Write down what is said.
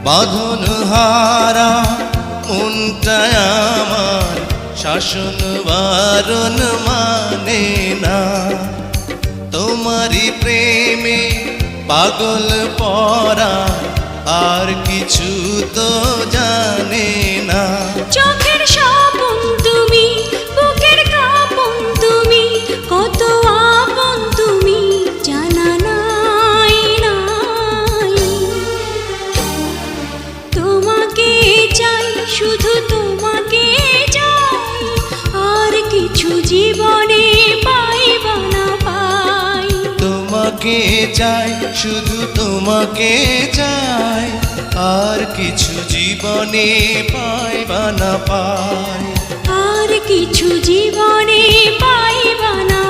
বাঁধন হারা মনটা আমার শাসন বারণ মানে না। তোমারই প্রেমে পাগল পরা আর কিছু তো জানে না। চোখের স্বপন তুমি, বুকের কাঁপন তুমি, কত আপন তুমি জানা নাই নাই। তোমাকে চাই, শুধু তোমাকে চাই, আর কিছু জীবনে পাইবা না পাই। তোমাকে চাই, শুধু তোমাকে চাই, আর কিছু জীবনে পাইবা না পাই। আর কিছু জীবনে পাইবা না